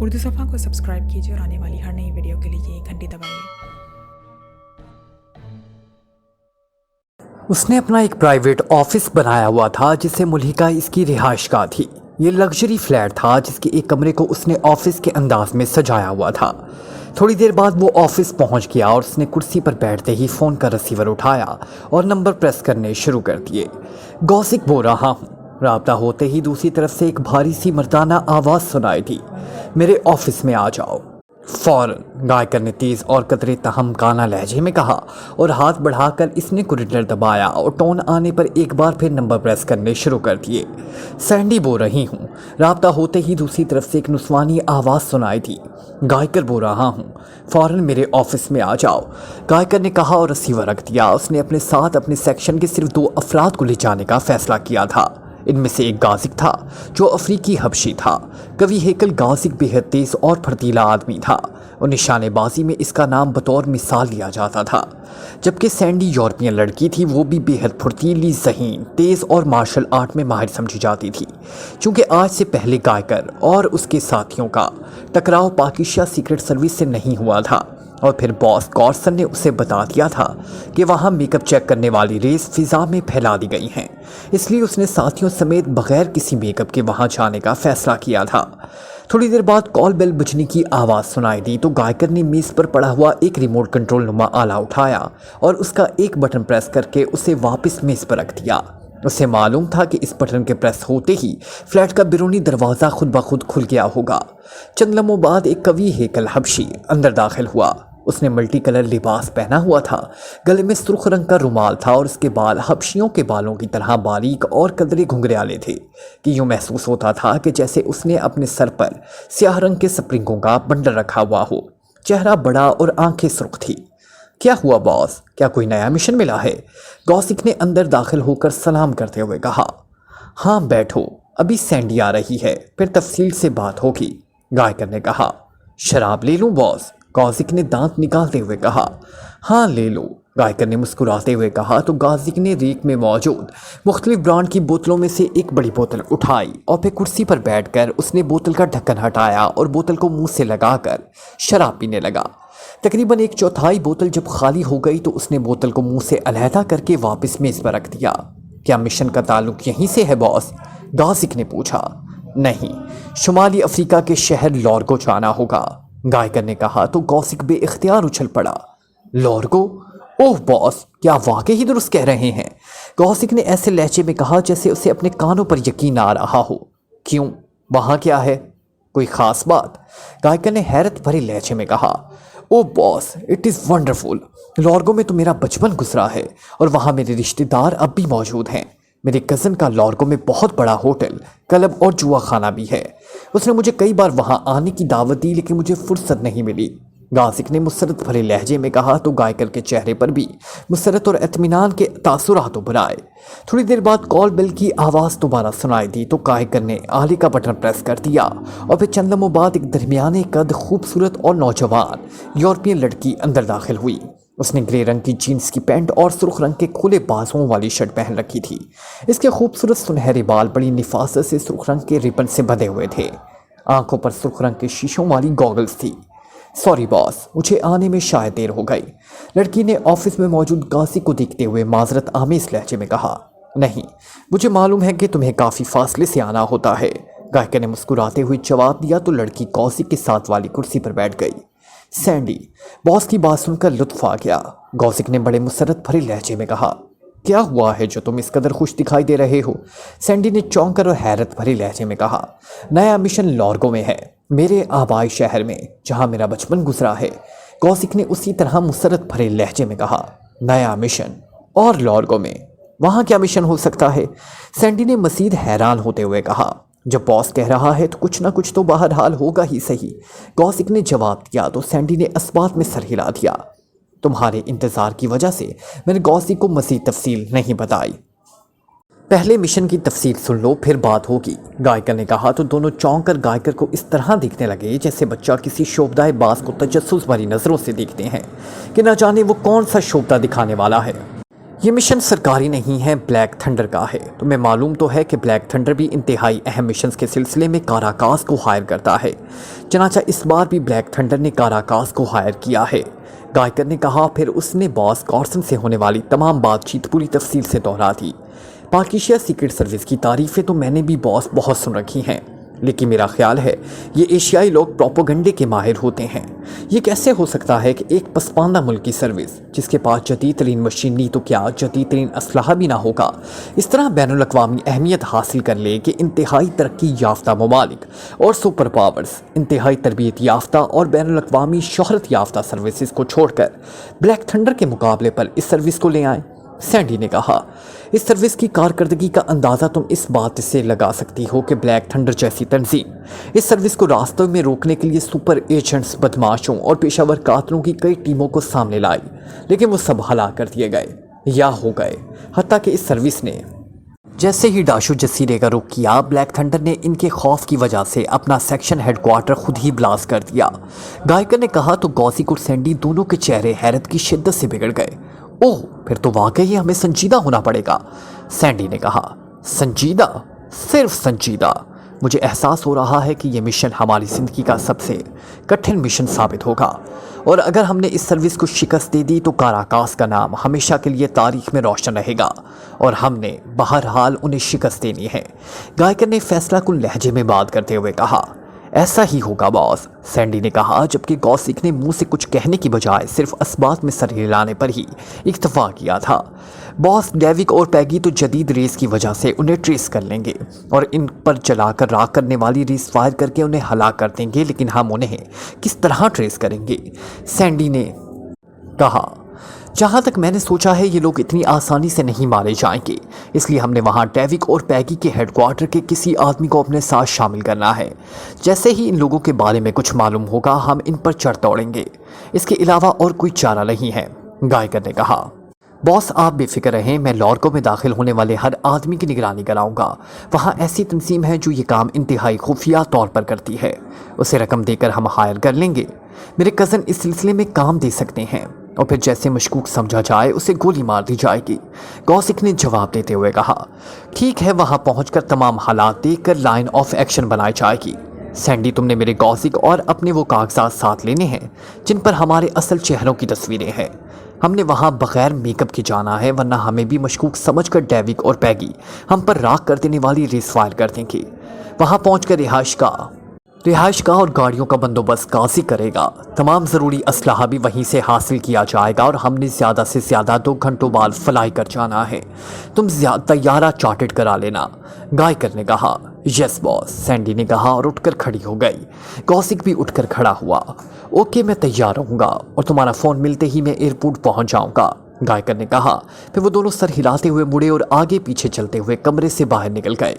उर्दू सफ़ा को सब्सक्राइब कीजिए और आने वाली हर नई वीडियो के लिए घंटी दबाइए। उसने अपना एक प्राइवेट ऑफिस बनाया हुआ था जिसे मुल्हिका इसकी रिहाइशगाह थी। ये लग्जरी फ्लैट था जिसके एक कमरे को उसने ऑफिस के अंदाज में सजाया हुआ था। थोड़ी देर बाद वो ऑफिस पहुंच गया और उसने कुर्सी पर बैठते ही फ़ोन का रिसीवर उठाया और नंबर प्रेस करने शुरू कर दिए। गौसिक बोल रहा हूँ। राब्ता होते ही दूसरी तरफ से एक भारी सी मर्दाना आवाज़ सुनाई दी, मेरे ऑफिस में आ जाओ। फौरन गायकर ने तेज़ और कतरे तहमकाना लहजे में कहा और हाथ बढ़ाकर इसने कुरिडर दबाया और टोन आने पर एक बार फिर नंबर प्रेस करने शुरू कर दिए। सैंडी बोल रही हूँ। राब्ता होते ही दूसरी तरफ से एक नुस्वानी आवाज़ सुनाई दी, गायकर बोल रहा हूँ, फ़ौरन मेरे ऑफिस में आ जाओ। गायकर ने कहा और रिसीवर रख दिया। उसने अपने साथ अपने सेक्शन के सिर्फ 2 अफराद को ले जाने का फ़ैसला किया था। इनमें से एक गाजिक था जो अफ्रीकी हबशी था। कवि हेकल गाजिक बेहद तेज़ और फर्तीला आदमी था और निशानेबाजी में इसका नाम बतौर मिसाल लिया जाता था। जबकि सैंडी यूरोपियन लड़की थी, वो भी बेहद फुर्तीली, ज़हीन, तेज़ और मार्शल आर्ट में माहिर समझी जाती थी। चूँकि आज से पहले गायकर और उसके साथियों का टकराव पाकिस्तान सीक्रेट सर्विस से नहीं हुआ था और फिर बॉस गॉर्सन ने उसे बता दिया था कि वहाँ मेकअप चेक करने वाली रेस फिज़ा में फैला दी गई हैं, इसलिए उसने साथियों समेत बगैर किसी मेकअप के वहाँ जाने का फ़ैसला किया था। थोड़ी देर बाद कॉल बेल बजने की आवाज़ सुनाई दी तो गायकर ने मेज़ पर पड़ा हुआ एक रिमोट कंट्रोल नुमा आला उठाया और उसका एक बटन प्रेस करके उसे वापस मेज़ पर रख दिया। उसे मालूम था कि इस बटन के प्रेस होते ही फ्लैट का बैरूनी दरवाज़ा खुद ब खुद खुल गया होगा। चंद लम्हों बाद एक कवि हेकल हबशी अंदर दाखिल हुआ। उसने मल्टी कलर लिबास पहना हुआ था, गले में सुर्ख रंग का रुमाल था और उसके बाल हबशियों के बालों की तरह बारीक और कदरे घुंघराले थे कि यूँ महसूस होता था कि जैसे उसने अपने सर पर स्याह रंग के स्प्रिंगों का बंडल रखा हुआ हो। चेहरा बड़ा और आंखें सुर्ख थी। क्या हुआ बॉस, क्या कोई नया मिशन मिला है? गौसिक ने अंदर दाखिल होकर सलाम करते हुए कहा। हाँ बैठो, अभी सैंडी आ रही है, फिर तफसील से बात होगी, गायकर ने कहा। शराब ले लूँ बॉस? गौसिक ने दांत निकालते हुए कहा। हाँ ले लो, गायकर ने मुस्कुराते हुए कहा तो गाजिक ने रेक में मौजूद मुख्तलिफ ब्रांड की बोतलों में से एक बड़ी बोतल उठाई और फिर कुर्सी पर बैठकर उसने बोतल का ढक्कन हटाया और बोतल को मुंह से लगाकर शराब पीने लगा। तकरीबन 1/4 बोतल जब खाली हो गई तो उसने बोतल को मुंह से अलहदा करके वापस मेज़ पर रख दिया। क्या मिशन का ताल्लुक यहीं से है बॉस? गाजिक ने पूछा। नहीं, शुमाली अफ्रीका के शहर लॉर्गो जाना होगा, गायकर ने कहा तो गौसिक बेइख्तियार उछल पड़ा। लॉर्गो? ओह बॉस, क्या वाकई ही दुरुस्त कह रहे हैं? गौसिक ने ऐसे लहजे में कहा जैसे उसे अपने कानों पर यकीन आ रहा हो। क्यों, वहाँ क्या है? कोई ख़ास बात? गायकर ने हैरत भरे लहजे में कहा। ओह बॉस, इट इज़ वंडरफुल। लॉर्गो में तो मेरा बचपन गुजरा है और वहाँ मेरे रिश्तेदार अब भी मौजूद हैं। मेरे कज़न का लॉर्गो में बहुत बड़ा होटल, क्लब और जुआ खाना भी है। उसने मुझे कई बार वहाँ आने की दावत दी लेकिन मुझे फुर्सत नहीं मिली, गाजिक ने मुसरत भरे लहजे में कहा तो गायकर के चेहरे पर भी मुसरत और इत्मीनान के तासुरात उभर आए। थोड़ी देर बाद कॉल बेल की आवाज़ दोबारा सुनाई दी तो गायकर ने आले का बटन प्रेस कर दिया और फिर चंद लम्हों बाद एक दरमियाने कद खूबसूरत और नौजवान यूरोपियन लड़की अंदर दाखिल हुई। उसने ग्रे रंग की जीन्स की पैंट और सुर्ख रंग के खुले बाजुओं वाली शर्ट पहन रखी थी। इसके खूबसूरत सुनहरे बाल बड़ी निफासत से सुर्ख रंग के रिबन से बंधे हुए थे। आंखों पर सुर्ख रंग के शीशों वाली गॉगल्स थी। सॉरी बॉस, मुझे आने में शायद देर हो गई, लड़की ने ऑफिस में मौजूद गाजिक को देखते हुए माजरत आमेज लहजे में कहा। नहीं, मुझे मालूम है कि तुम्हें काफ़ी फासले से आना होता है, गायकर ने मुस्कुराते हुए जवाब दिया तो लड़की गाजिक के साथ वाली कुर्सी पर बैठ गई। सैंडी, बॉस की बात सुनकर लुत्फ आ गया। गौसिक ने बड़े मुसरत भरे लहजे में कहा। क्या हुआ है जो तुम इस कदर खुश दिखाई दे रहे हो? सैंडी ने चौंक कर और हैरत भरे लहजे में कहा। नया मिशन लॉर्गो में है, मेरे आबाई शहर में जहां मेरा बचपन गुजरा है, गौसिक ने उसी तरह मुसरत भरे लहजे में कहा। नया मिशन और लॉर्गो में? वहाँ क्या मिशन हो सकता है? सैंडी ने मज़ीद हैरान होते हुए कहा। जब बॉस कह रहा है तो कुछ ना कुछ तो बहरहाल होगा ही सही, गौसिक ने जवाब दिया तो सैंडी ने इस्बात में सर हिला दिया। तुम्हारे इंतज़ार की वजह से मैंने गौसिक को मज़ीद तफसील नहीं बताई। पहले मिशन की तफसील सुन लो, फिर बात होगी, गायकर ने कहा तो दोनों चौंक कर गायकर को इस तरह देखने लगे जैसे बच्चा किसी शोबदाए बाज को तजस्सुस भरी नज़रों से देखते हैं कि न जाने वो कौन सा शोबदा दिखाने वाला है। ये मिशन सरकारी नहीं है, ब्लैक थंडर का है। तुम्हें मालूम तो है कि ब्लैक थंडर भी इंतहाई अहम मिशंस के सिलसिले में काराकास को हायर करता है। चनाचा इस बार भी ब्लैक थंडर ने काराकास को हायर किया है, गायकर ने कहा। फिर उसने बॉस कॉर्सन से होने वाली तमाम बातचीत पूरी तफसील से दोहरा दी। पाकिस्तान सीक्रेट सर्विस की तारीफें तो मैंने भी बॉस बहुत सुन रखी हैं, लेकिन मेरा ख्याल है ये एशियाई लोग प्रोपोगंडे के माहिर होते हैं। ये कैसे हो सकता है कि एक पसमानदा मुल्क की सर्विस जिसके पास जदीद तरीन मशीनरी तो क्या जदीद तरीन असलहा भी ना होगा, इस तरह बैनुल अक़वामी अहमियत हासिल कर ले कि इंतहाई तरक्की याफ्ता ममालिक और सुपर पावर्स इंतहाई तरबियत याफ्ता और बैनुल अक़वामी शोहरत याफ्ता सर्विसेज को छोड़कर ब्लैक थंडर के मुकाबले पर इस सर्विस को ले आएँ। सैंडी ने कहा, इस सर्विस की कारकर्दगी का अंदाज़ा तुम इस बात से लगा सकती हो कि ब्लैक थंडर जैसी तंजीम इस सर्विस को रास्तों में रोकने के लिए सुपर एजेंट्स, बदमाशों और पेशावर कातलों की कई टीमों को सामने लाई, लेकिन वो सब हला कर दिए गए या हो गए। हत्ता कि इस सर्विस ने जैसे ही डाशो जसीरे का रुख किया, ब्लैक थंडर ने इनके खौफ की वजह से अपना सेक्शन हेडक्वार्टर खुद ही ब्लास्ट कर दिया। गायकर ने कहा तो गौसिक और सैंडी दोनों के चेहरे हैरत की शिद्दत से बिगड़ गए। ओह, फिर तो वाकई हमें संजीदा होना पड़ेगा, सैंडी ने कहा। संजीदा? सिर्फ संजीदा? मुझे एहसास हो रहा है कि यह मिशन हमारी ज़िंदगी का सबसे कठिन मिशन साबित होगा, और अगर हमने इस सर्विस को शिकस्त दे दी तो काराकास का नाम हमेशा के लिए तारीख में रोशन रहेगा, और हमने बहरहाल उन्हें शिकस्त देनी है। गायकर ने फैसला कुल लहजे में बात करते हुए कहा। ऐसा ही होगा बॉस, सैंडी ने कहा, जबकि गौसिक ने मुंह से कुछ कहने की बजाय सिर्फ असबात में सर हिलाने पर ही इक्तफा किया था। बॉस, डेविक और पैगी तो जदीद रेस की वजह से उन्हें ट्रेस कर लेंगे और इन पर चलाकर राख करने वाली रेस फायर करके उन्हें हलाक कर देंगे, लेकिन हम उन्हें किस तरह ट्रेस करेंगे, सैंडी ने कहा। जहाँ तक मैंने सोचा है ये लोग इतनी आसानी से नहीं मारे जाएंगे, इसलिए हमने वहाँ डेविक और पैगी के हेडक्वार्टर के किसी आदमी को अपने साथ शामिल करना है। जैसे ही इन लोगों के बारे में कुछ मालूम होगा हम इन पर चढ़ दौड़ेंगे, इसके अलावा और कोई चारा नहीं है, गायकर ने कहा। बॉस, आप बेफिक्र रहें, मैं लॉर्को में दाखिल होने वाले हर आदमी की निगरानी कराऊंगा। वहाँ ऐसी तंजीम है जो ये काम इंतहाई खुफिया तौर पर करती है, उसे रकम देकर हम हायर कर लेंगे। मेरे कज़न इस सिलसिले में काम दे सकते हैं, और फिर जैसे मशकूक समझा जाए उसे गोली मार दी जाएगी, गौसिक ने जवाब देते हुए कहा। ठीक है, वहाँ पहुँचकर तमाम हालात देखकर लाइन ऑफ एक्शन बनाई जाएगी। सैंडी, तुमने मेरे गौसिक और अपने वो कागजात साथ लेने हैं जिन पर हमारे असल चेहरों की तस्वीरें हैं। हमने वहाँ बगैर मेकअप के जाना है, वरना हमें भी मशकूक समझकर डेविक और पैगी हम पर राख कर देने वाली रेस फायर कर देंगे। वहाँ पहुँचकर रिहाइश का और गाड़ियों का बंदोबस्त काजी करेगा। तमाम ज़रूरी असलहा भी वहीं से हासिल किया जाएगा, और हमने ज़्यादा से ज़्यादा 2 घंटों बाद फ्लाई कर जाना है। तुम तैयारा चार्टेड करा लेना, गायकर ने कहा। यस बॉस, सैंडी ने कहा और उठकर खड़ी हो गई। गौसिक भी उठकर खड़ा हुआ। ओके, मैं तैयार रहूँगा और तुम्हारा फ़ोन मिलते ही मैं एयरपोर्ट पहुँच जाऊँगा, गायकर ने कहा। फिर वो दोनों सर हिलाते हुए मुड़े और आगे पीछे चलते हुए कमरे से बाहर निकल गए।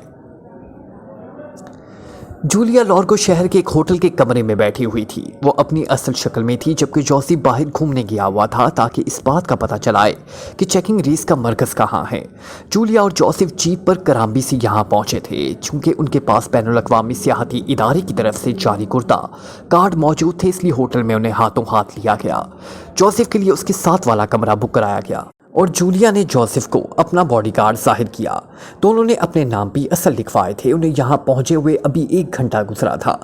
जूलिया लॉर्को शहर के एक होटल के कमरे में बैठी हुई थी। वो अपनी असल शक्ल में थी, जबकि जोसेफ बाहर घूमने गया हुआ था ताकि इस बात का पता चलाए कि चेकिंग रेस का मरकज़ कहाँ है। जूलिया और जोसेफ जीप पर कराम्बी से यहाँ पहुँचे थे। चूँकि उनके पास बैनुल अक़वामी सियाहती इदारे की तरफ से जारी कुर्ता कार्ड मौजूद थे, इसलिए होटल में उन्हें हाथों हाथ लिया गया। जोसेफ के लिए उसके साथ वाला कमरा बुक कराया गया और जूलिया ने जोसेफ को अपना बॉडीगार्ड जाहिर किया। दोनों ने अपने नाम भी असल लिखवाए थे। उन्हें यहाँ पहुँचे हुए अभी 1 घंटा गुजरा था।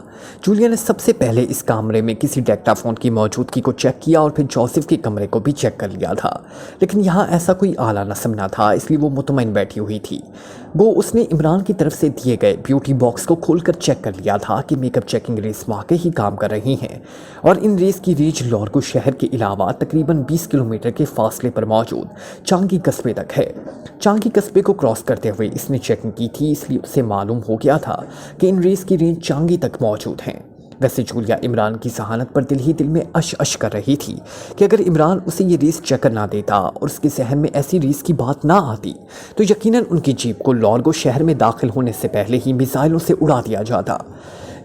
जूलिया ने सबसे पहले इस कमरे में किसी डेक्टाफोन की मौजूदगी को चेक किया और फिर जोसेफ के कमरे को भी चेक कर लिया था, लेकिन यहाँ ऐसा कोई आला नस्म न था, इसलिए वो मुतमईन बैठी हुई थी। वो उसने इमरान की तरफ से दिए गए ब्यूटी बॉक्स को खोलकर चेक कर लिया था कि मेकअप चेकिंग रेस वाकई ही काम कर रही हैं, और इन रेस की रेंज लॉर्को शहर के अलावा तकरीबन 20 किलोमीटर के फासले पर मौजूद चांगी कस्बे तक है। चांगी कस्बे को क्रॉस करते हुए इसने चेकिंग की थी, इसलिए उसे मालूम हो गया था कि इन रेस की रेंज चांगी तक मौजूद हैं। वैसे जूलिया इमरान की जहानत पर दिल ही दिल में अश कर रही थी कि अगर इमरान उसे ये रेस चेक ना देता और उसके जहन में ऐसी रेस की बात ना आती तो यकीनन उनकी जीप को लॉर्गो शहर में दाखिल होने से पहले ही मिसाइलों से उड़ा दिया जाता।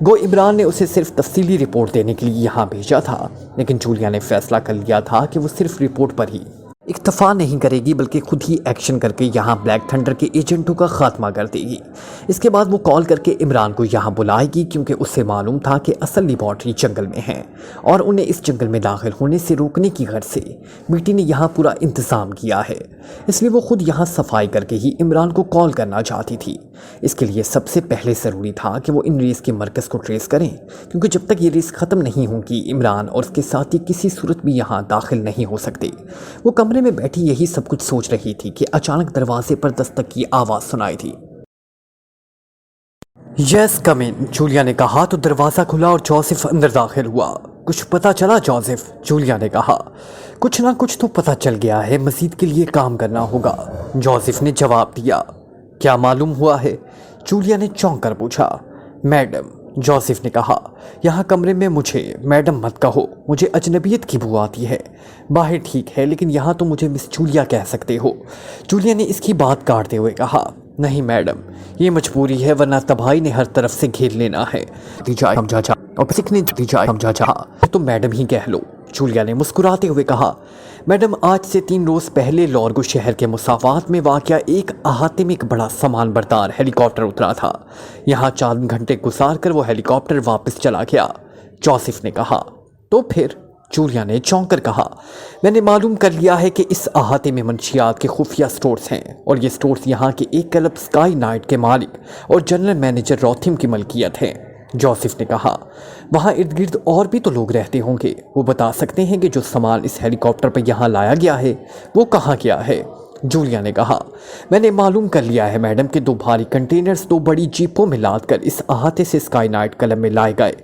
गो इमरान ने उसे सिर्फ तफसीली रिपोर्ट देने के लिए यहाँ भेजा था, लेकिन जूलिया ने फैसला कर लिया था कि वो सिर्फ रिपोर्ट पर ही इक्तफा नहीं करेगी बल्कि खुद ही एक्शन करके यहाँ ब्लैक थंडर के एजेंटों का खात्मा कर देगी। इसके बाद वो कॉल करके इमरान को यहाँ बुलाएगी क्योंकि उसे मालूम था कि असल लेबॉर्ट्री जंगल में है और उन्हें इस जंगल में दाखिल होने से रोकने की गर्ज से बेटी ने यहाँ पूरा इंतज़ाम किया है। इसलिए वो खुद यहाँ सफाई करके ही इमरान को कॉल करना चाहती थी। इसके लिए सबसे पहले ज़रूरी था कि वो इन रेस के मरकज़ को ट्रेस करें, क्योंकि जब तक ये रेस ख़त्म नहीं होगी इमरान और उसके साथी किसी सूरत में यहाँ दाखिल नहीं हो सकते। वो कमरे में बैठी यही सब कुछ सोच रही थी कि अचानक दरवाजे पर दस्तक की आवाज़ सुनाई थी। यस कम इन, जूलिया ने कहा तो दरवाज़ा खुला और जोसेफ अंदर दाखिल हुआ। कुछ पता चला जोसेफ? जूलिया ने कहा। कुछ ना कुछ तो पता चल गया है, मज़ीद के लिए काम करना होगा, जोसेफ ने जवाब दिया। क्या मालूम हुआ है? जूलिया ने चौंक कर पूछा। मैडम, जोसेफ ने कहा, यहाँ कमरे में मुझे मैडम मत कहो, मुझे अजनबियत की बू आती है। बाहर ठीक है लेकिन यहाँ तो मुझे मिस जूलिया कह सकते हो। जूलिया ने इसकी बात काटते हुए कहा। नहीं मैडम, ये मजबूरी है वरना तबाही ने हर तरफ से घेर लेना है। तो मैडम ही कह लो, जूलिया ने मुस्कुराते हुए कहा। मैडम, आज से 3 रोज़ पहले लॉर्गो शहर के मुसाफात में वाक़या एक अहाते में एक बड़ा सामान बरदार हेलीकॉप्टर उतरा था। यहाँ 4 घंटे गुजार कर वो हेलीकॉप्टर वापस चला गया, जोसेफ ने कहा। तो फिर? जूलिया ने चौंक कर कहा। मैंने मालूम कर लिया है कि इस अहाते में मंशियात के खुफिया स्टोर्स हैं और ये स्टोर्स यहाँ के एक क्लब स्काई नाइट के मालिक और जनरल मैनेजर रॉथिम की मलकियत है, जोसेफ ने कहा। वहाँ इर्द गिर्द और भी तो लोग रहते होंगे, वो बता सकते हैं कि जो सामान इस हेलीकॉप्टर पर यहाँ लाया गया है वो कहाँ गया है, जूलिया ने कहा। मैंने मालूम कर लिया है मैडम कि 2 भारी कंटेनर्स 2 बड़ी जीपों में लाद कर इस अहाते से स्काई नाइट क्लब में लाए गए,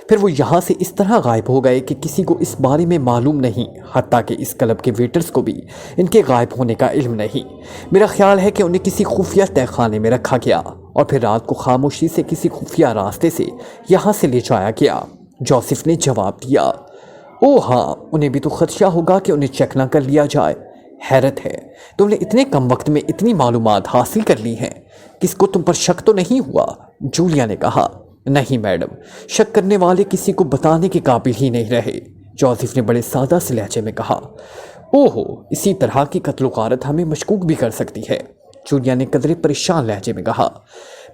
फिर वो यहाँ से इस तरह गायब हो गए कि किसी को इस बारे में मालूम नहीं, हत्ता कि इस क्लब के वेटर्स को भी इनके गायब होने का इल्म नहीं। मेरा ख्याल है कि उन्हें किसी खुफिया तहखाने में रखा गया और फिर रात को खामोशी से किसी खुफिया रास्ते से यहाँ से ले जाया गया, जोसेफ ने जवाब दिया। ओह हाँ, उन्हें भी तो खदशा होगा कि उन्हें चेक ना कर लिया जाए। हैरत है, तुमने इतने कम वक्त में इतनी मालूमात हासिल कर ली हैं। किसको तुम पर शक तो नहीं हुआ? जूलिया ने कहा। नहीं मैडम, शक करने वाले किसी को बताने के काबिल ही नहीं रहे, जोसेफ ने बड़े सादा से लहजे में कहा। ओहो, इसी तरह की कत्ल-ओ-गारत हमें मशकूक भी कर सकती है, जूलिया ने कदरे परेशान लहजे में कहा।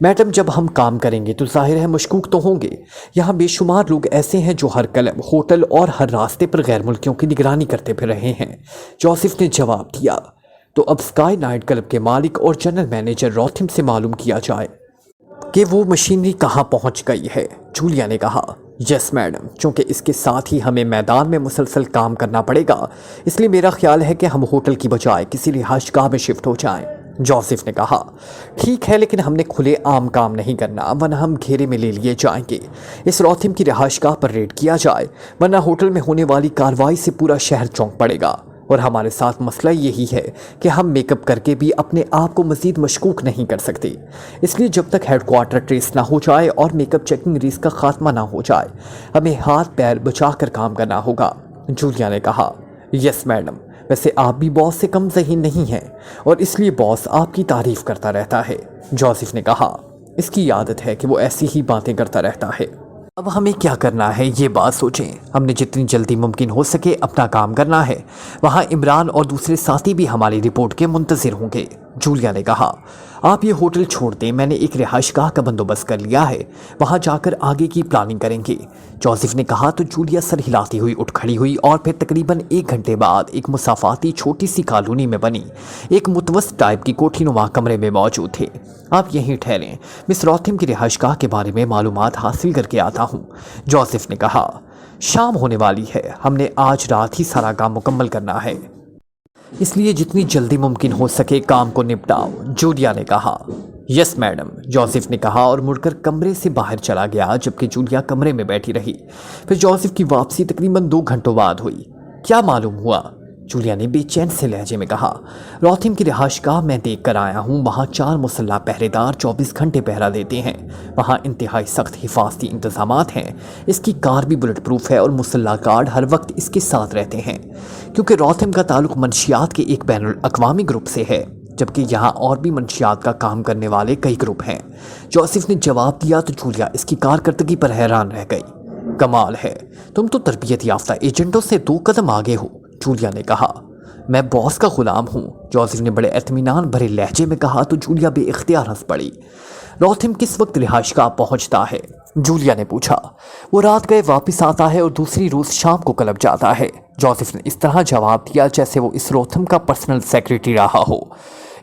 मैडम, जब हम काम करेंगे तो जाहिर है मशकूक तो होंगे। यहाँ बेशुमार लोग ऐसे हैं जो हर क्लब, होटल और हर रास्ते पर गैर मुल्कियों की निगरानी करते फिर रहे हैं, जोसेफ ने जवाब दिया। तो अब स्काई नाइट क्लब के मालिक और जनरल मैनेजर रॉथिम से मालूम किया जाए कि वो मशीनरी कहाँ पहुँच गई है, जूलिया ने कहा। यस मैडम, चूँकि इसके साथ ही हमें मैदान में मुसलसल काम करना पड़ेगा, इसलिए मेरा ख्याल है कि हम होटल की बजाय किसी रिहाइशगाह में शिफ्ट हो जाएं, जोसेफ ने कहा। ठीक है, लेकिन हमने खुले आम काम नहीं करना वरना हम घेरे में ले लिए जाएंगे। इस रॉथिम की रिहाइशगाह पर रेड किया जाए वरना होटल में होने वाली कार्रवाई से पूरा शहर चौंक पड़ेगा और हमारे साथ मसला यही है कि हम मेकअप करके भी अपने आप को मज़ीद मशकूक नहीं कर सकते। इसलिए जब तक हेडक्वार्टर ट्रेस ना हो जाए और मेकअप चेकिंग रेस का खात्मा ना हो जाए हमें हाथ पैर बचा कर काम करना होगा, जूलिया ने कहा। यस मैडम, वैसे आप भी बॉस से कम ज़हीन नहीं हैं और इसलिए बॉस आपकी तारीफ़ करता रहता है, जोसेफ ने कहा। इसकी आदत है कि वो ऐसी ही बातें करता रहता है। अब हमें क्या करना है ये बात सोचें। हमने जितनी जल्दी मुमकिन हो सके अपना काम करना है। वहाँ इमरान और दूसरे साथी भी हमारी रिपोर्ट के मुंतज़िर होंगे, जूलिया ने कहा। आप ये होटल छोड़ दें, मैंने एक रिहाइशगाह का बंदोबस्त कर लिया है, वहाँ जाकर आगे की प्लानिंग करेंगे, जोसेफ ने कहा। तो जूलिया सर हिलाती हुई उठ खड़ी हुई और फिर तकरीबन 1 घंटे बाद एक मुसाफाती छोटी सी कॉलोनी में बनी एक मुतवस्त टाइप की कोठीनुमा कमरे में मौजूद थे। आप यहीं ठहरें, मिस रॉथिम की रिहाइशगाह के बारे में मालूमात हासिल करके आता हूँ, जोसेफ ने कहा। शाम होने वाली है, हमने आज रात ही सारा काम मुकम्मल करना है, इसलिए जितनी जल्दी मुमकिन हो सके काम को निपटाओ, जूलिया ने कहा। यस मैडम, जोसेफ ने कहा और मुड़कर कमरे से बाहर चला गया, जबकि जूलिया कमरे में बैठी रही। फिर जोसेफ की वापसी तकरीबन 2 घंटों बाद हुई। क्या मालूम हुआ? जूलिया ने बेचैन से लहजे में कहा। रॉथिम की रिहाइशगाह मैं देख कर आया हूँ, वहाँ 4 मुसल्ला पहरेदार 24 घंटे पहरा देते हैं। वहाँ इंतहाई सख्त हिफाजती इंतजामात हैं। इसकी कार भी बुलेट प्रूफ है और मुसल्ला गार्ड हर वक्त इसके साथ रहते हैं, क्योंकि रॉथिम का ताल्लुक मंशियात के एक बैनुल अक़वामी ग्रुप से है, जबकि यहाँ और भी मंशियात का काम करने वाले कई ग्रुप हैं, जोसेफ ने जवाब दिया। तो जूलिया इसकी कारकर्दगी पर हैरान रह गई। कमाल है, तुम तो तरबियत याफ्ता एजेंटों से 2 कदम आगे हो, जूलिया ने कहा। میں باس کا غلام ہوں، جوزف نے بڑے اطمینان بھرے لہجے میں کہا تو جولیا بے اختیار ہنس پڑی۔ روتھم کس وقت رہائش گاہ پہنچتا ہے؟ جولیا نے پوچھا۔ وہ رات گئے واپس آتا ہے اور دوسری روز شام کو کلب جاتا ہے، جوزف نے اس طرح جواب دیا جیسے وہ اس روتھم کا پرسنل سیکریٹری رہا ہو۔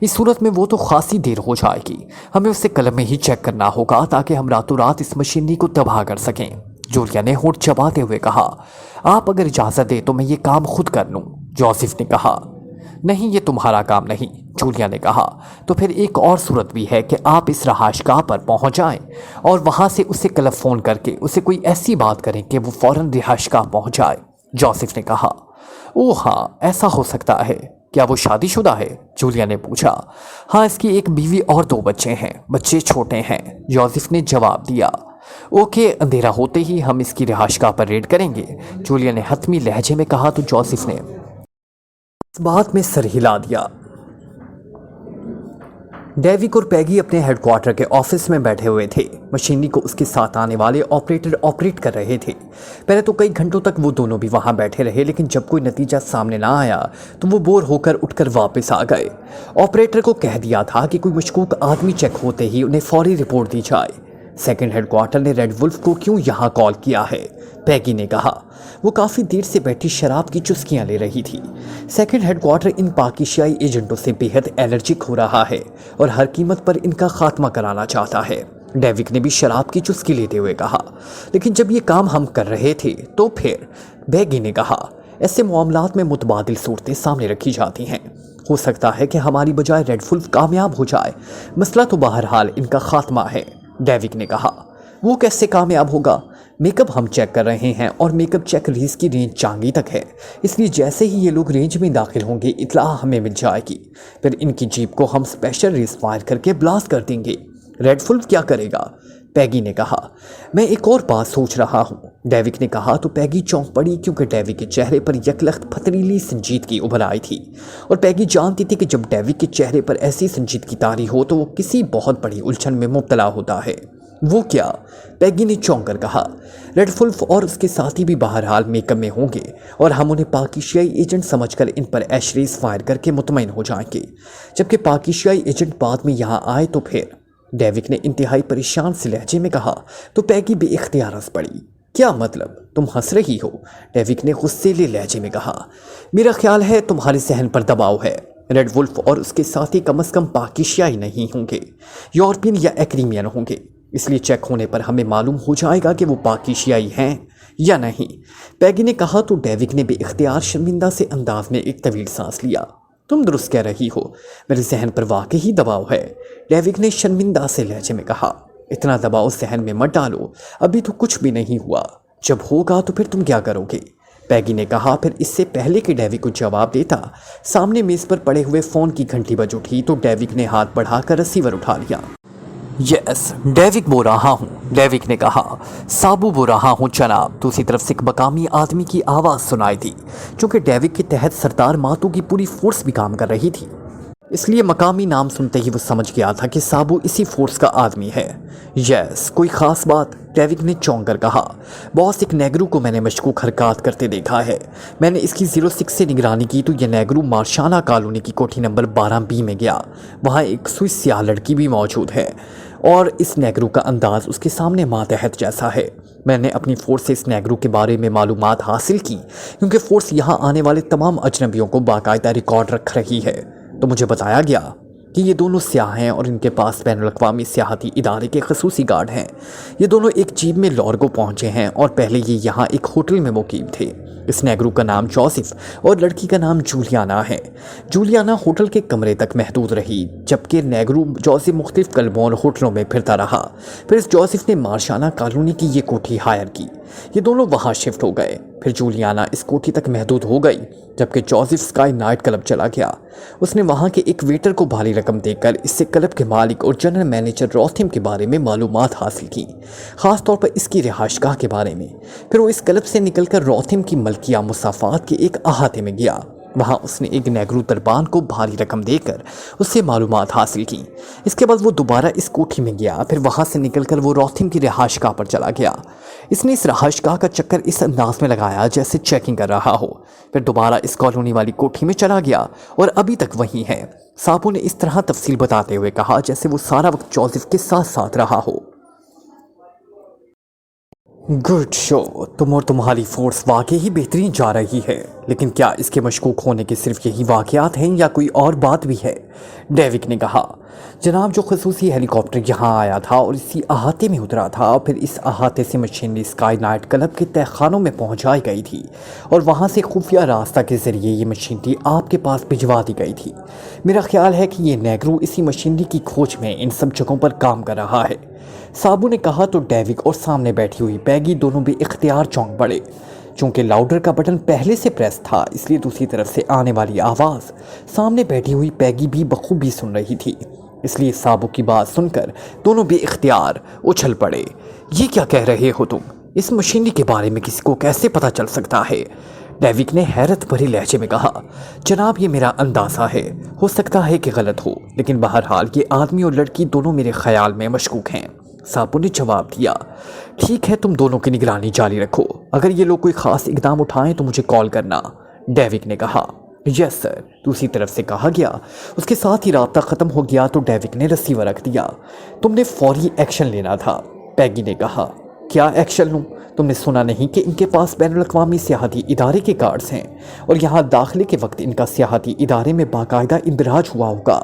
اس صورت میں وہ تو خاصی دیر ہو جائے گی، ہمیں اسے کلب میں ہی چیک کرنا ہوگا تاکہ ہم راتوں رات اس مشینری کو تباہ کر سکیں۔ جولیا نے ہونٹ چباتے ہوئے کہا۔ آپ اگر اجازت دیں تو میں یہ کام خود کر لوں، جوزف نے کہا۔ نہیں، یہ تمہارا کام نہیں، جولیا نے کہا۔ تو پھر ایک اور صورت بھی ہے کہ آپ اس رہائش گاہ پر پہنچ جائیں اور وہاں سے اسے کلب فون کر کے اسے کوئی ایسی بات کریں کہ وہ فوراً رہائش گاہ پہنچ جائے، جوزف نے کہا۔ اوہ ہاں، ایسا ہو سکتا ہے۔ کیا وہ شادی شدہ ہے؟ جولیا نے پوچھا۔ ہاں، اس کی ایک بیوی اور 2 بچے ہیں، بچے چھوٹے ہیں، جوزف نے جواب دیا۔ اوکے، اندھیرا ہوتے ہی ہم اس کی رہائش گاہ پر ریڈ کریں گے، جولیا نے حتمی لہجے میں کہا تو جوزف نے اس بات میں سر ہلا دیا۔ ڈیوک اور پیگی اپنے ہیڈ کوارٹر کے آفس میں بیٹھے ہوئے تھے، مشینری کو اس کے ساتھ آنے والے آپریٹر آپریٹ کر رہے تھے۔ پہلے تو کئی گھنٹوں تک وہ دونوں بھی وہاں بیٹھے رہے، لیکن جب کوئی نتیجہ سامنے نہ آیا تو وہ بور ہو کر اٹھ کر واپس آ گئے۔ آپریٹر کو کہہ دیا تھا کہ کوئی مشکوک آدمی چیک ہوتے ہی انہیں فوری رپورٹ دی جائے۔ سیکنڈ ہیڈ کوارٹر نے ریڈ ولف کو کیوں یہاں کال کیا ہے؟ پیگی نے کہا۔ وہ کافی دیر سے بیٹھی شراب کی چسکیاں لے رہی تھی۔ سیکنڈ ہیڈ کوارٹر ان پاکیزائی ایجنٹوں سے بے حد الرجک ہو رہا ہے اور ہر قیمت پر ان کا خاتمہ کرانا چاہتا ہے، ڈیوک نے بھی شراب کی چسکی لیتے ہوئے کہا۔ لیکن جب یہ کام ہم کر رہے تھے تو پھر، پیگی نے کہا، ایسے معاملات میں متبادل صورتیں سامنے رکھی جاتی ہیں۔ ہو سکتا ہے کہ ہماری بجائے ریڈ ولف کامیاب ہو جائے، مسئلہ تو بہرحال ان کا خاتمہ ہے، ڈیوک نے کہا۔ وہ کیسے کامیاب ہوگا؟ میک اپ ہم چیک کر رہے ہیں اور میک اپ چیک ریس کی رینج چانگی تک ہے، اس لیے جیسے ہی یہ لوگ رینج میں داخل ہوں گے اطلاع ہمیں مل جائے گی، پھر ان کی جیپ کو ہم اسپیشل ریس فائر کر کے بلاسٹ کر دیں گے۔ ریڈ ولف کیا کرے گا؟ پیگی نے کہا۔ میں ایک اور بات سوچ رہا ہوں، ڈیوک نے کہا تو پیگی چونک پڑی کیونکہ ڈیوک کے چہرے پر یکلخت پتریلی سنجیدگی ابھر آئی تھی اور پیگی جانتی تھی کہ جب ڈیوک کے چہرے پر ایسی سنجیدگی طاری ہو تو وہ کسی بہت بڑی الجھن میں مبتلا ہوتا ہے۔ وہ کیا؟ پیگی نے چونک کر کہا۔ ریڈ ولف اور اس کے ساتھی بھی بہرحال میک اپ میں ہوں گے اور ہم انہیں پاکیزائی ایجنٹ سمجھ کر ان پر ایشریز فائر کر کے مطمئن ہو جائیں گے، جبکہ پاکیزائی ایجنٹ بعد میں یہاں آئے تو پھر، ڈیوک نے انتہائی پریشان سے لہجے میں کہا تو پیگی بے اختیار ہنس پڑی۔ کیا مطلب؟ تم ہنس رہی ہو؟ ڈیوک نے غصیلے لہجے میں کہا۔ میرا خیال ہے تمہارے ذہن پر دباؤ ہے، ریڈ ولف اور اس کے ساتھی کم از کم پاکیزائی نہیں ہوں گے، یورپین یا ایکریمین ہوں گے، اس لیے چیک ہونے پر ہمیں معلوم ہو جائے گا کہ وہ پاکیزائی ہیں یا نہیں، پیگی نے کہا تو ڈیوک نے بے اختیار شرمندہ سے انداز میں ایک طویل سانس لیا۔ تم درست کہہ رہی ہو، میرے ذہن پر واقعی دباؤ ہے، ڈیوک نے شرمندہ سے لہجے میں کہا۔ اتنا دباؤ ذہن میں مت ڈالو، ابھی تو کچھ بھی نہیں ہوا، جب ہوگا تو پھر تم کیا کرو گے؟ پیگی نے کہا۔ پھر اس سے پہلے کہ ڈیوک کو جواب دیتا، سامنے میز پر پڑے ہوئے فون کی گھنٹی بج اٹھی تو ڈیوک نے ہاتھ بڑھا کر ریسیور اٹھا لیا۔ یس، ڈیوک بول رہا ہوں، ڈیوک نے کہا۔ سابو بول رہا ہوں جناب، دوسری طرف سے ایک مقامی آدمی کی آواز سنائی دی، چونکہ ڈیوک کے تحت سردار ماتو کی پوری فورس بھی کام کر رہی تھی، اس لیے مقامی نام سنتے ہی وہ سمجھ گیا تھا کہ سابو اسی فورس کا آدمی ہے۔ یس، کوئی خاص بات؟ ڈیوک نے چونک کر کہا۔ باس، ایک نیگرو کو میں نے مشکوک حرکات کرتے دیکھا ہے، میں نے اس کی 06 سے نگرانی کی تو یہ نیگرو مارشانہ کالونی کی کوٹھی نمبر 12B میں گیا، وہاں ایک سوئس سیاہ لڑکی بھی موجود ہے اور اس نیگرو کا انداز اس کے سامنے ماتحت جیسا ہے۔ میں نے اپنی فورس سے اس نیگرو کے بارے میں معلومات حاصل کی کیونکہ فورس یہاں آنے والے تمام اجنبیوں کو باقاعدہ ریکارڈ رکھ رہی ہے، تو مجھے بتایا گیا کہ یہ دونوں سیاہ ہیں اور ان کے پاس بین الاقوامی سیاحتی ادارے کے خصوصی گارڈ ہیں۔ یہ دونوں ایک جیپ میں لارگو پہنچے ہیں اور پہلے یہ یہاں ایک ہوٹل میں مقیم تھے۔ اس نیگرو کا نام جوزف اور لڑکی کا نام جولیانا ہے۔ جولیانا ہوٹل کے کمرے تک محدود رہی، جبکہ نیگرو جوزف مختلف کلبوں اور ہوٹلوں میں پھرتا رہا۔ پھر اس جوزف نے مارشانہ کالونی کی یہ کوٹھی ہائر کی، یہ دونوں وہاں شفٹ ہو گئے۔ پھر جولیانا اس کوٹھی تک محدود ہو گئی، جبکہ جوزف اسکائی نائٹ کلب چلا گیا۔ اس نے وہاں کے ایک ویٹر کو بھاری رقم دے کر اس سے کلب کے مالک اور جنرل مینیجر روتھم کے بارے میں معلومات حاصل کی، خاص طور پر اس کی رہائش گاہ کے بارے میں۔ پھر وہ اس کلب سے نکل کر روتھم کی ملکیہ مسافات کے ایک احاطے میں گیا، वहाँ उसने एक नेगरू दरबान को भारी रकम देकर उससे मालूमात हासिल की। इसके बाद वो दोबारा इस कोठी में गया, फिर वहाँ से निकलकर वो रॉथिम की रिहाइशगाह पर चला गया। इसने इस रिहाइशगाह का चक्कर इस अंदाज में लगाया जैसे चेकिंग कर रहा हो, फिर दोबारा इस कॉलोनी वाली कोठी में चला गया और अभी तक वहीं है। साबू ने इस तरह तफसील बताते हुए कहा जैसे वो सारा वक्त जोसेफ के साथ साथ रहा हो। गुड शो, तुम और तुम्हारी फोर्स वाकई ही बेहतरीन जा रही है, लेकिन क्या इसके मशकूक होने के सिर्फ यही वाक़यात हैं या कोई और बात भी है? डेविक ने कहा। जनाब, जो खसूसी हेलीकॉप्टर यहाँ आया था और इसी अहाते में उतरा था, फिर इस अहाते से मशीनरी स्काई नाइट क्लब के तहखानों में पहुँचाई गई थी और वहाँ से खुफिया रास्ता के ज़रिए ये मशीनरी आपके पास भिजवा दी गई थी। मेरा ख्याल है कि ये नेगरू इसी मशीनरी की खोज में इन सब जगहों पर काम कर रहा है। साबू ने कहा तो डेविक और सामने बैठी हुई पैगी दोनों भी इख्तियार चौंक पड़े। चूंकि लाउडर का बटन पहले से प्रेस था, इसलिए दूसरी तरफ से आने वाली आवाज़ सामने बैठी हुई पैगी भी बखूबी सुन रही थी। इसलिए साबू की बात सुनकर दोनों भी इख्तियार उछल पड़े। ये क्या कह रहे हो तुम? इस मशीनरी के बारे में किसी को कैसे पता चल सकता है? डेविक ने हैरत भरी लहजे में कहा। जनाब, ये मेरा अंदाज़ा है, हो सकता है कि गलत हो, लेकिन बहरहाल ये आदमी और लड़की दोनों मेरे ख्याल में मशकूक हैं। साबू ने जवाब दिया। ठीक है, तुम दोनों की निगरानी जारी रखो, अगर ये लोग कोई ख़ास इकदाम उठाएं तो मुझे कॉल करना, डेविक ने कहा। यस सर, दूसरी तरफ से कहा गया। उसके साथ ही राब्ता ख़त्म हो गया तो डेविक ने रिसीवर रख दिया। तुमने फौरी एक्शन लेना था, पैगी ने कहा। क्या एक्शन लूँ? तुमने सुना नहीं कि इनके पास बैनुल-अक़वामी सियाहती इदारे के कार्ड्स हैं और यहाँ दाखिले के वक्त इनका सियाहती इदारे में बाकायदा इंदराज हुआ होगा।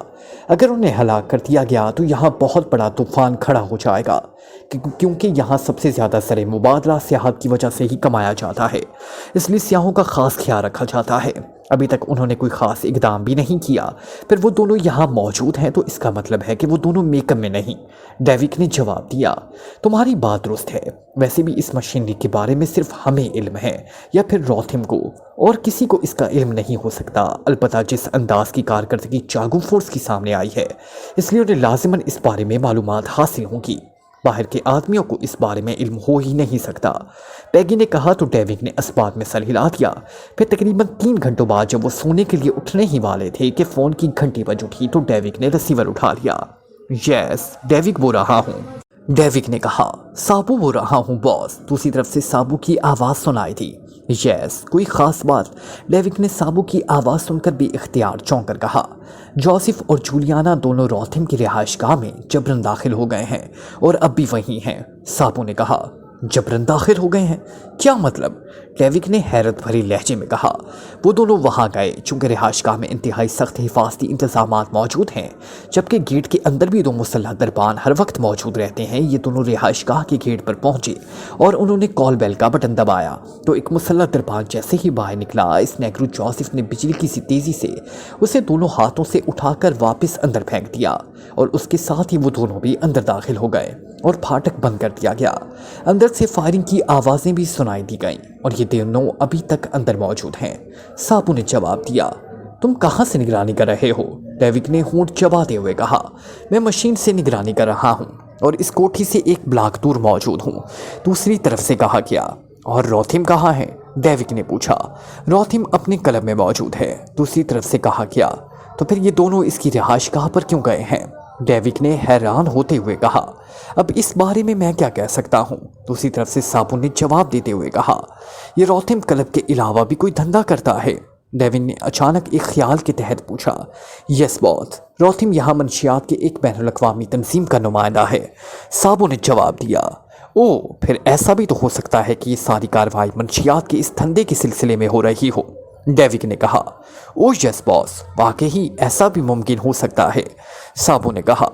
अगर उन्हें हलाक कर दिया गया तो यहाँ बहुत बड़ा तूफ़ान खड़ा हो जाएगा, क्योंकि यहाँ सबसे ज़्यादा सरे मुबादला सियाहत की वजह से ही कमाया जाता है, इसलिए सियाहों का ख़ास ख्याल रखा जाता है। अभी तक उन्होंने कोई ख़ास इकदाम भी नहीं किया, फिर वो दोनों यहाँ मौजूद हैं तो इसका मतलब है कि वो दोनों मेकअप में नहीं, डेविक ने जवाब दिया। तुम्हारी बात दुरुस्त है, वैसे भी इस मशीनरी के बारे में सिर्फ हमें इल्म है या फिर रॉथिम को, और किसी को इसका इल्म नहीं हो सकता। अलबत्ता जिस अंदाज की कारकर्दगी चागू फोर्स की सामने आई है, इसलिए उन्हें लाजिमन इस बारे में मालूमात हासिल होंगी। बाहर के आदमियों को इस बारे में इल्म हो ही नहीं सकता, पैगी ने कहा तो डेविक ने असबात में सर हिला दिया। फिर तकरीबन 3 घंटों बाद जब वो सोने के लिए उठने ही वाले थे कि फ़ोन की घंटी बज उठी तो डेविक ने रिसीवर उठा लिया। यस, डेविक बोल रहा हूँ, डेविक ने कहा। साबू बोल रहा हूँ बॉस, दूसरी तरफ से साबू की आवाज़ सुनाई थी। यस, कोई ख़ास बात? डेविक ने साबू की आवाज़ सुनकर भी इख्तियार चौंक कर कहा। जोसेफ और जूलियाना दोनों रॉथिम की रिहाइशगाह में जबरन दाखिल हो गए हैं और अब भी वहीं हैं, साबू ने कहा। जबरन दाखिल हो गए हैं? क्या मतलब? डेविक ने हैरत भरी लहजे में कहा। वो दोनों वहाँ गए चूँकि रिहाइशगाह में इंतहाई सख्त हिफाजती इंतजामात मौजूद हैं, जबकि गेट के अंदर भी 2 मुसल्लह दरबान हर वक्त मौजूद रहते हैं। ये दोनों रिहाइशगाह के गेट पर पहुँचे और उन्होंने कॉल बेल का बटन दबाया तो एक मुसल्लह दरबान जैसे ही बाहर निकला, इस नेगरू जोसेफ ने बिजली की सी तेज़ी से उसे दोनों हाथों से उठाकर वापस अंदर फेंक दिया और उसके साथ ही वो दोनों भी अंदर दाखिल हो गए और फाटक बंद कर दिया गया। अंदर से फायरिंग की आवाज़ें भी सुनाई दी गईं और ये दोनों अभी तक अंदर मौजूद हैं, साबू ने जवाब दिया। तुम कहाँ से निगरानी कर रहे हो? डेविक ने होंठ चबाते हुए कहा। मैं मशीन से निगरानी कर रहा हूँ और इस कोठी से एक ब्लॉक दूर मौजूद हूँ, दूसरी तरफ से कहा गया। और रॉथिम कहाँ है? डेविक ने पूछा। रॉथिम अपने क्लब में मौजूद है, दूसरी तरफ से कहा गया। तो फिर ये दोनों इसकी रिहाइशगाह पर क्यों गए हैं? डेविक ने हैरान होते हुए कहा। अब इस बारे में मैं क्या कह सकता हूँ? दूसरी तरफ से साबू ने जवाब देते हुए कहा। ये रॉथिम क्लब के अलावा भी कोई धंधा करता है? डेविन ने अचानक एक ख्याल के तहत पूछा। यस बॉस, रॉथिम यहाँ मंशियात के एक बैनुल-अक़वामी तंजीम का नुमाइंदा है, साबू ने जवाब दिया। ओह, फिर ऐसा भी तो हो सकता है कि ये सारी कार्रवाई मंशियात के इस धंधे के सिलसिले में हो रही हो, डेविक ने कहा। ओह यस बॉस, वाकई ऐसा भी मुमकिन हो सकता है, साबू ने कहा।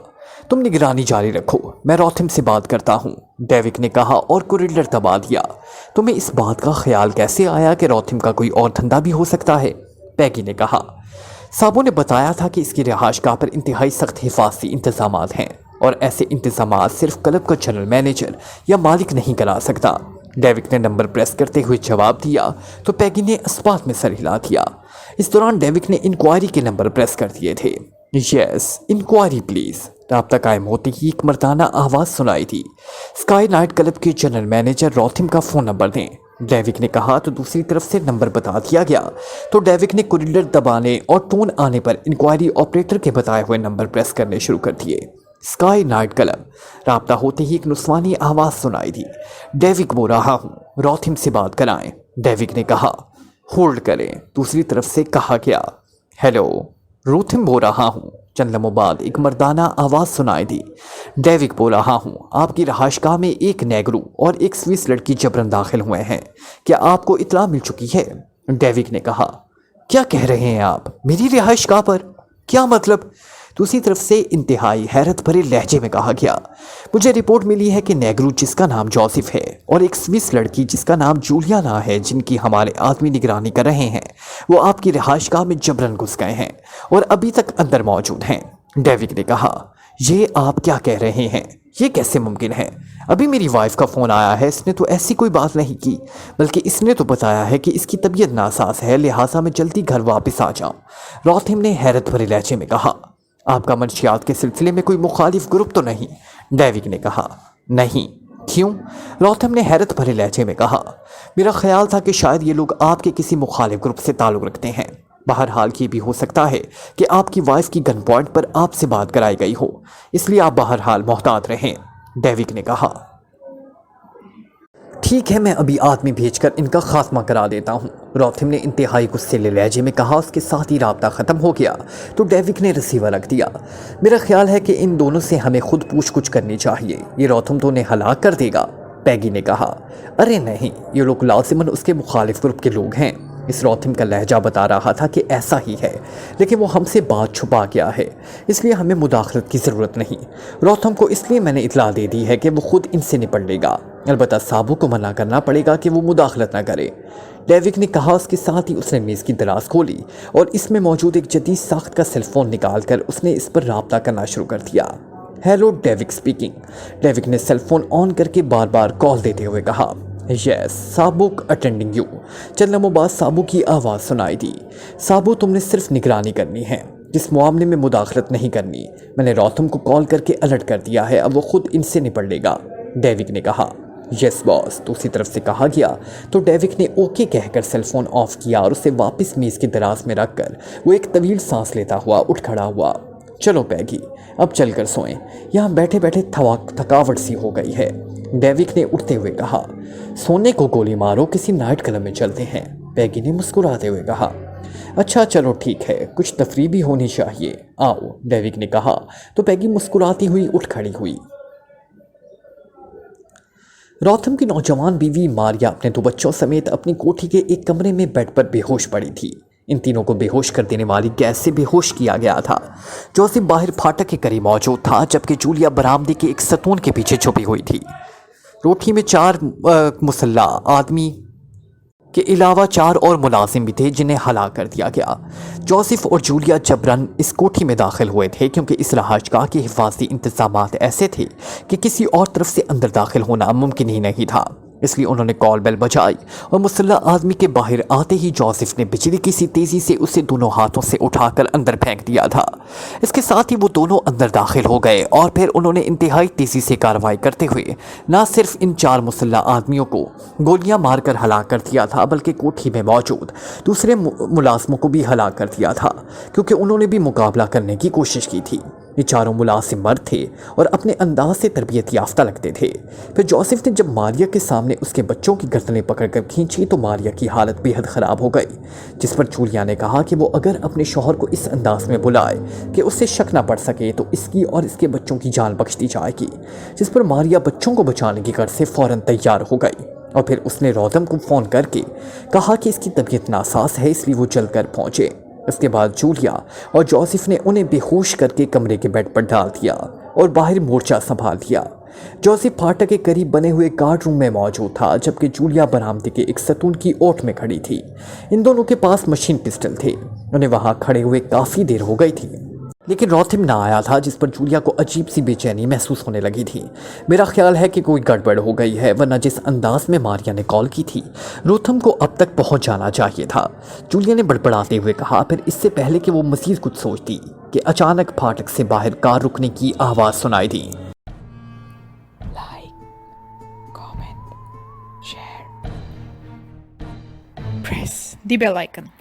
तुम निगरानी जारी रखो, मैं रॉथिम से बात करता हूँ, डेविक ने कहा और कुरिल्लर दबा दिया। तुम्हें इस बात का ख्याल कैसे आया कि रॉथिम का कोई और धंधा भी हो सकता है? पैगी ने कहा। साबू ने बताया था कि इसकी रिहाइशगाह पर इंतहाई सख्त हिफाजती इंतजामात हैं और ऐसे इंतजामात सिर्फ क्लब का जनरल मैनेजर या मालिक नहीं करा सकता। डेविक ने नंबर प्रेस करते हुए जवाब दिया तो पैगी ने इस्पात में सर हिला दिया। इस दौरान डेविक ने इंक्वायरी के नंबर प्रेस कर दिए थे। Yes, inquiry please. राब्ता कायम होते ही एक मर्दाना आवाज़ सुनाई थी। स्काई नाइट क्लब के जनरल मैनेजर रॉथिम का फ़ोन नंबर दें, डेविक ने कहा तो दूसरी तरफ से नंबर बता दिया गया। तो डेविक ने कुरियर दबाने और टोन आने पर इंक्वायरी ऑपरेटर के बताए हुए नंबर प्रेस करने शुरू कर दिए। Sky night club. राब्ता होते ही एक नुस्वानी आवाज़ सुनाई दी। डेविक बोल रहा हूँ, रोथिम से बात कराएं। डेविक ने कहा। होल्ड करें। दूसरी तरफ से कहा गया। हेलो, रोथिम बोल रहा हूँ। चंद लम्हों बाद एक मर्दाना आवाज़ सुनाई दी। डेविक बोल रहा हूँ, आपकी रहायशगाह में एक नेगरू और एक स्विस लड़की जबरन दाखिल हुए हैं। क्या आपको इत्तला मिल चुकी है? डेविक ने कहा। क्या कह रहे हैं आप? मेरी रिहायशगाह पर? क्या मतलब? दूसरी तरफ से इंतहाई हैरत भरे लहजे में कहा गया। मुझे रिपोर्ट मिली है कि नेगरू जिसका नाम जोसेफ है और एक स्विस लड़की जिसका नाम जूलियाना है, जिनकी हमारे आदमी निगरानी कर रहे हैं, वो आपकी रिहायशगाह में जबरन घुस गए हैं और अभी तक अंदर मौजूद हैं। डेविक ने कहा। ये आप क्या कह रहे हैं? ये कैसे मुमकिन है? अभी मेरी वाइफ का फ़ोन आया है, इसने तो ऐसी कोई बात नहीं की, बल्कि इसने तो बताया है कि इसकी तबीयत नासाज है, लिहाजा मैं जल्दी घर वापस आ जाऊं। रोथिम ने हैरत भरे लहजे में कहा। आपका मंशियात के सिलसिले में कोई मुखालिफ ग्रुप तो नहीं? डेविक ने कहा। नहीं। क्यों? रोथिम ने हैरत भरे लहजे में कहा। मेरा ख्याल था कि शायद ये लोग आपके किसी मुखालिफ ग्रुप से ताल्लुक़ रखते हैं। बहरहाल ये भी हो सकता है कि आपकी वाइफ की गन पॉइंट पर आपसे बात कराई गई हो, इसलिए आप बहरहाल मोहतात रहें। डेविक ने कहा। ठीक है, मैं अभी आदमी भेजकर इनका खात्मा करा देता हूँ। रोथिम ने इंतहाई गुस्सेले लहजे में कहा। उसके साथ ही राब्ता ख़त्म हो गया तो डेविक ने रिसीवर रख दिया। मेरा ख्याल है कि इन दोनों से हमें खुद पूछ-कुछ करनी चाहिए, ये रोथिम तो उन्हें हलाक कर देगा। पैगी ने कहा। अरे नहीं, ये लोग लाजिमन उसके मुखालिफ ग्रुप के लोग हैं। इस रोथिम का लहजा बता रहा था कि ऐसा ही है, लेकिन वो हमसे बात छुपा गया है, इसलिए हमें मुदाखलत की ज़रूरत नहीं। रोथिम को इसलिए मैंने इतला दे दी है कि वो खुद इनसे निपट लेगा। अलबत्ता साबू को मना करना पड़ेगा कि वो मुदाखलत ना करे। डेविक ने कहा। उसके साथ ही उसने मेज़ की दराज खोली और इसमें मौजूद एक जदीद साख्त का सेलफोन निकाल कर उसने इस पर राब्ता करना शुरू कर दिया। Hello, Devik speaking. डेविक ने सेलफोन ऑन करके बार बार कॉल देते हुए कहा। यस, साबुक अटेंडिंग यू। चंद लम्हों बाद साबू की आवाज़ सुनाई दी। साबू, तुमने सिर्फ निगरानी करनी है, जिस मामले में मुदाखलत नहीं करनी। मैंने रोथिम को कॉल करके अलर्ट कर दिया है, अब वो खुद इनसे निपट लेगा। डेविक ने कहा। Yes boss. दूसरी तरफ से कहा गया तो डेविक ने ओके कहकर सेलफोन ऑफ किया और उसे वापस मेज़ के दराज में रखकर वो एक तवील सांस लेता हुआ उठ खड़ा हुआ। चलो पैगी, अब चल कर सोएं, यहाँ बैठे बैठे थकावट सी हो गई है। डेविक ने उठते हुए कहा। सोने को गोली मारो, किसी नाइट क्लब में चलते हैं। पैगी ने मुस्कुराते हुए कहा। अच्छा चलो ठीक है, कुछ तफरीह भी होनी चाहिए, आओ। डेविक ने कहा तो पैगी मुस्कुराती हुई उठ खड़ी हुई। रोथिम की नौजवान बीवी मारिया अपने 2 बच्चों समेत अपनी कोठी के एक कमरे में बेड पर बेहोश पड़ी थी। इन तीनों को बेहोश कर देने वाली गैस से बेहोश किया गया था। जोसेफ बाहर फाटक के करीब मौजूद था, जबकि जूलिया बरामदे के एक सतून के पीछे छुपी हुई थी। रोटी में 4 मुसल्ला आदमी के अलावा 4 और मुलाजिम भी थे जिन्हें हलाक कर दिया गया। जोसेफ और जूलिया जबरन इस कोठी में दाखिल हुए थे क्योंकि इस रहायशगाह के हिफाजती इंतजामात ऐसे थे कि किसी और तरफ से अंदर दाखिल होना मुमकिन ही नहीं था। इसलिए उन्होंने कॉल बेल बजाई और मुसल्ला आदमी के बाहर आते ही जोसेफ ने बिजली की सी तेज़ी से उसे दोनों हाथों से उठाकर अंदर फेंक दिया था। इसके साथ ही वो दोनों अंदर दाखिल हो गए और फिर उन्होंने इंतहाई तेज़ी से कार्रवाई करते हुए न सिर्फ इन 4 मुसल्ला आदमियों को गोलियां मारकर हलाक कर दिया था, बल्कि कोठी में मौजूद दूसरे मुलाजमों को भी हलाक कर दिया था, क्योंकि उन्होंने भी मुकाबला करने की कोशिश की थी। ये चारों मुलाजिम मर्द थे और अपने अंदाज से तरबियत याफ्ता लगते थे। फिर जोसेफ ने जब मारिया के सामने उसके बच्चों की गर्दनें पकड़कर खींची तो मारिया की हालत बेहद ख़राब हो गई, जिस पर जूलिया ने कहा कि वो अगर अपने शौहर को इस अंदाज में बुलाए कि उससे शक ना पड़ सके तो इसकी और इसके बच्चों की जान बख्श दी जाएगी। जिस पर मारिया बच्चों को बचाने की गर्ज से फ़ौरन तैयार हो गई और फिर उसने रोथिम को फ़ोन करके कहा कि इसकी तबीयत नासाज है, इसलिए वो जल्द कर पहुँचे। इसके बाद जूलिया और जोसेफ ने उन्हें बेहोश करके कमरे के बेड पर डाल दिया और बाहर मोर्चा संभाल दिया। जोसेफ फाटक के करीब बने हुए गार्ड रूम में मौजूद था, जबकि जूलिया बरामदे के एक सतून की ओट में खड़ी थी। इन दोनों के पास मशीन पिस्टल थे। उन्हें वहां खड़े हुए काफ़ी देर हो गई थी, लेकिन रोथिम ना आया था, जिस पर जूलिया को अजीब सी बेचैनी महसूस होने लगी थी। मेरा ख्याल है कि कोई गड़बड़ हो गई है, वरना जिस अंदाज में मारिया ने कॉल की थी रोथिम को अब तक पहुंच जाना चाहिए था, जूलिया ने बड़बड़ाते हुए कहा। फिर इससे पहले कि वो मज़ीद कुछ सोचती कि अचानक फाटक से बाहर कार रुकने की आवाज़ सुनाई दी। Like, comment, share, press the bell icon